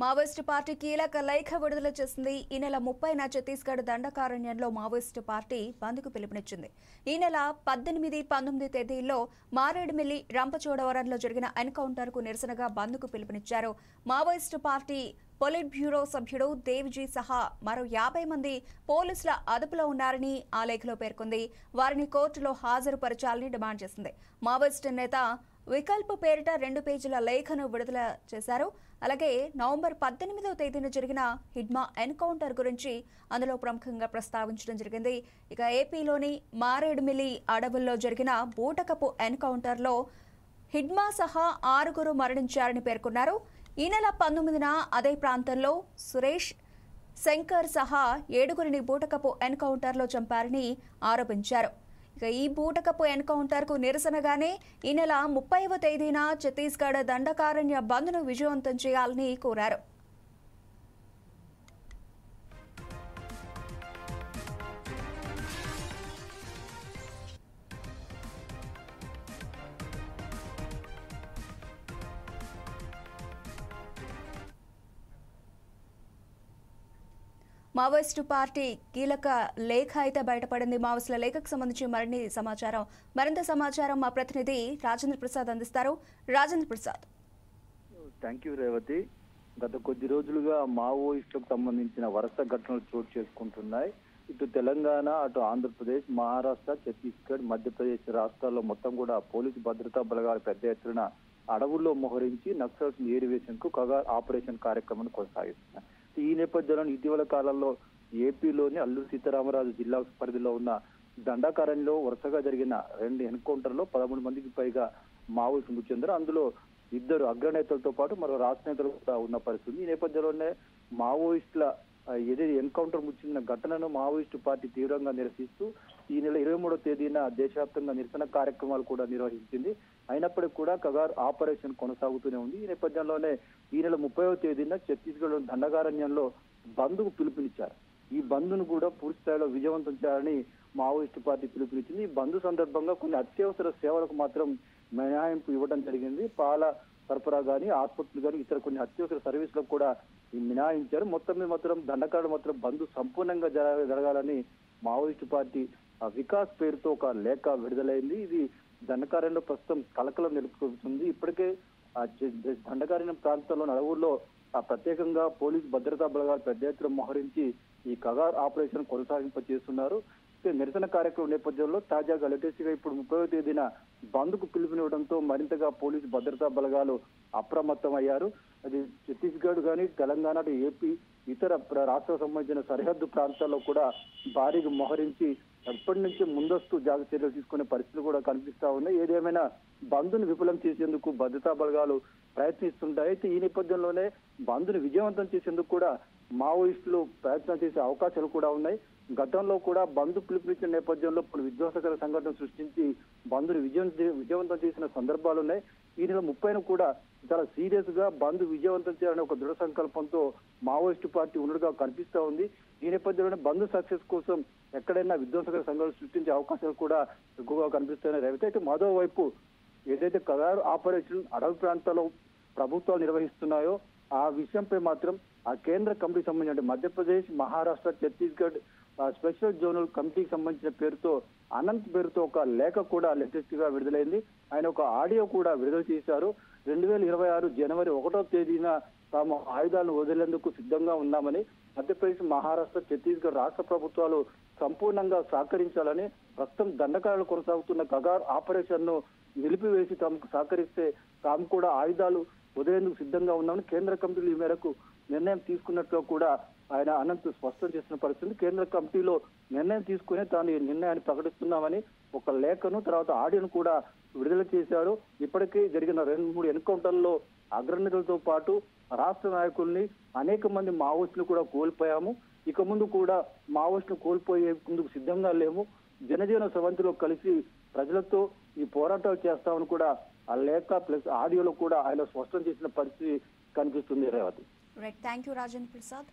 Maoist party కీలక లేఖ విడుదల చేసింది. ఈ నెల 30న ఛత్తీస్గఢ్ దండకారణ్యంలో మావోయిస్టు పార్టీ బంద్కు పిలుపునిచ్చింది. ఈ నెల 18, 19 తేదీల్లో మారేడుమిల్లి, రంపచోడవరంలో జరిగిన ఎన్కౌంటర్కు నిరసనగా బంద్కు పిలుపునిచ్చారు. మావోయిస్టు పార్టీ పొలిట్ బ్యూరో సభ్యుడు దేవ్జీ సహా మరో 50 మంది పోలీసుల అదుపులో ఉన్నారని ఆ లేఖలో పేర్కొంది. వారిని కోర్టులో హాజరుపరచాలని డిమాండ్ చేసింది. మావోయిస్టు నేత వికల్ప్ పేరిట 2 పేజీల లేఖను విడుదల చేశారు. అలాగే నవంబర్ 18వ తేదీన జరిగిన హిడ్మా ఎన్కౌంటర్ గురించి అందులో ప్రముఖంగా ప్రస్తావించడం జరిగింది. ఇక ఏపీలోని మారేడుమిల్లి అడవుల్లో జరిగిన బూటకపు ఎన్కౌంటర్లో హిడ్మా సహా 6 మరణించారని పేర్కొన్నారు. ఈ నెల 19న అదే ప్రాంతంలో సురేష్, శంకర్ సహా 7 బూటకపు ఎన్కౌంటర్లో చంపారని ఆరోపించారు. ఇక ఈ బూటకపు ఎన్కౌంటర్కు నిరసనగానే ఈ నెల 30వ తేదీన ఛత్తీస్గఢ్ దండకారణ్య బంద్ను విజయవంతం చేయాలని కోరారు. మావోయిస్టు పార్టీ కీలక లేఖ అయితే బయటపడింది. మావోయిస్టుల లేఖకు సంబంధించి మరింత సమాచారం మా ప్రతినిధి రాజేంద్ర ప్రసాద్ అందిస్తారు. రాజేంద్ర ప్రసాద్. Thank you Revathi. గత కొద్ది రోజులుగా మావోయిస్టులకు సంబంధించిన వరుస ఘటనలు చోటు చేసుకుంటున్నాయి. ఇటు తెలంగాణ, అటు ఆంధ్రప్రదేశ్, మహారాష్ట్ర, ఛత్తీస్గఢ్, మధ్యప్రదేశ్ రాష్ట్రాల్లో మొత్తం కూడా పోలీసు భద్రతా బలగాలు పెద్ద ఎత్తున అడవుల్లో మోహరించి నక్సల్స్ ఏరివేషన్కు కగార్ ఆపరేషన్ కార్యక్రమాన్ని కొనసాగిస్తున్నాయి. ఈ నేపథ్యంలో ఇటీవల కాలంలో ఏపీలోని అల్లూరి సీతారామరాజు జిల్లా పరిధిలో ఉన్న దండకారణ్యంలో వరుసగా జరిగిన 2 ఎన్కౌంటర్లో 13 మందికి పైగా మావోయిస్టులు మృతి చెందారు. అందులో 2 అగ్రనేతలతో పాటు మరో రాష్ట్ర నేతలు కూడా ఉన్న పరిస్థితి. ఈ నేపథ్యంలోనే మావోయిస్టుల ఏదైతే ఎన్కౌంటర్ ముచ్చిన ఘటనను మావోయిస్టు పార్టీ తీవ్రంగా నిరసిస్తూ ఈ నెల 23వ తేదీన దేశవ్యాప్తంగా నిరసన కార్యక్రమాలు కూడా నిర్వహించింది. అయినప్పటికీ కూడా కగార్ ఆపరేషన్ కొనసాగుతూనే ఉంది. ఈ నేపథ్యంలోనే ఈ నెల 30వ తేదీన ఛత్తీస్గఢ్ దండకారణ్యంలో బంద్కు పిలుపునిచ్చారు. ఈ బంద్ను కూడా పూర్తి స్థాయిలో విజయవంతం చేయాలని మావోయిస్టు పార్టీ పిలుపునిచ్చింది. ఈ బంద్ సందర్భంగా కొన్ని అత్యవసర సేవలకు మాత్రం మినహాయింపు ఇవ్వడం జరిగింది. పాల సరఫరా కానీ, ఆసుపత్రులు కానీ, ఇతర కొన్ని అత్యవసర సర్వీసులకు కూడా మినహాయించారు. మొత్తం మీద మాత్రం దండకారణ్యం మాత్రం బంద్ సంపూర్ణంగా జరగాలని మావోయిస్టు పార్టీ వికాస్ పేరుతో ఒక లేఖ విడుదలైంది. ఇది దండకారణ్యంలో ప్రస్తుతం కలకలం నెలకొల్పుతుంది. ఇప్పటికే దండకారణ్యం ప్రాంతంలోని అడవుల్లో ప్రత్యేకంగా పోలీసు భద్రతా బలగాలు పెద్ద ఎత్తున మోహరించి ఈ కగార్ ఆపరేషన్ కొనసాగింప చేస్తున్నారు. నిరసన కార్యక్రమం నేపథ్యంలో తాజాగా లేటెస్ట్ గా ఇప్పుడు 30వ తేదీన బంద్కు పిలుపునివ్వడంతో మరింతగా పోలీసు భద్రతా బలగాలు అప్రమత్తం అయ్యారు. అది ఛత్తీస్గఢ్ కానీ, తెలంగాణ, ఏపీ, ఇతర రాష్ట్రాలకు సంబంధించిన సరిహద్దు ప్రాంతాల్లో కూడా భారీగా మోహరించి ఎప్పటి నుంచి ముందస్తు జాగ్రత్త చర్యలు తీసుకునే పరిస్థితులు కూడా కనిపిస్తా ఉన్నాయి. ఏదేమైనా బంద్ను విఫలం చేసేందుకు భద్రతా బలగాలు ప్రయత్నిస్తుంటాయి. అయితే ఈ నేపథ్యంలోనే బంద్ను విజయవంతం చేసేందుకు కూడా మావోయిస్టులు ప్రయత్నం చేసే అవకాశాలు కూడా ఉన్నాయి. గతంలో కూడా బంద్ పిలుపునిచ్చిన నేపథ్యంలో పలు విధ్వంసకర సంఘటనలు సృష్టించి బంద్ను విజయవంతం చేసిన సందర్భాలు ఉన్నాయి. ఈ నెల 30న కూడా చాలా సీరియస్ గా బంద్ విజయవంతం చేయాలనే ఒక దృఢ సంకల్పంతో మావోయిస్టు పార్టీ ఉన్నట్టుగా కనిపిస్తా ఉంది. ఈ నేపథ్యంలోనే బంద్ సక్సెస్ కోసం ఎక్కడైనా విధ్వంసకర సంఘటనలు సృష్టించే అవకాశాలు కూడా ఎక్కువగా కనిపిస్తున్నాయి. రేవతి, అయితే మరోవైపు ఏదైతే కగార్ ఆపరేషన్ అడవి ప్రాంతాల్లో ప్రభుత్వాలు నిర్వహిస్తున్నాయో ఆ విషయంపై మాత్రం ఆ కేంద్ర కమిటీకి సంబంధించిన మధ్యప్రదేశ్, మహారాష్ట్ర, ఛత్తీస్గఢ్ స్పెషల్ జోనల్ కమిటీకి సంబంధించిన పేరుతో అనంత్ పేరుతో ఒక లేఖ కూడా లేటెస్ట్ గా విడుదలైంది. ఆయన ఒక ఆడియో కూడా విడుదల చేశారు. 2026 జనవరి 1వ తేదీన తాము ఆయుధాలను వదిలేందుకు సిద్ధంగా ఉన్నామని, మధ్యప్రదేశ్, మహారాష్ట్ర, ఛత్తీస్గఢ్ రాష్ట్ర ప్రభుత్వాలు సంపూర్ణంగా సహకరించాలని, ప్రస్తుతం దండకారణ్యంలో కొనసాగుతున్న కగార్ ఆపరేషన్ ను నిలిపివేసి తమకు సహకరిస్తే తాము కూడా ఆయుధాలు వదిలేందుకు సిద్ధంగా ఉన్నామని కేంద్ర కమిటీలు ఈ మేరకు నిర్ణయం తీసుకున్నట్లు కూడా ఆయన అనంత్ స్పష్టం చేసిన పరిస్థితి. కేంద్ర కమిటీలో నిర్ణయం తీసుకునే తాను ఈ నిర్ణయాన్ని ప్రకటిస్తున్నామని ఒక లేఖను, తర్వాత ఆడియోను కూడా విడుదల చేశారు. ఇప్పటికే జరిగిన 2-3 ఎన్కౌంటర్లో అగ్రనేతలతో పాటు రాష్ట్ర నాయకుల్ని, అనేక మంది మావోయిస్టులు కూడా కోల్పోయాము. ఇక ముందు కూడా మావోయిస్టులు కోల్పోయేందుకు సిద్ధంగా లేము. జనజీవన స్రవంతిలో కలిసి ప్రజలతో ఈ పోరాటాలు చేస్తామని కూడా ఆ లేఖ ప్లస్ ఆడియోలో కూడా ఆయన స్పష్టం చేసిన పరిస్థితి కనిపిస్తుంది. Revathi. Right, thank you Rajendra Prasad.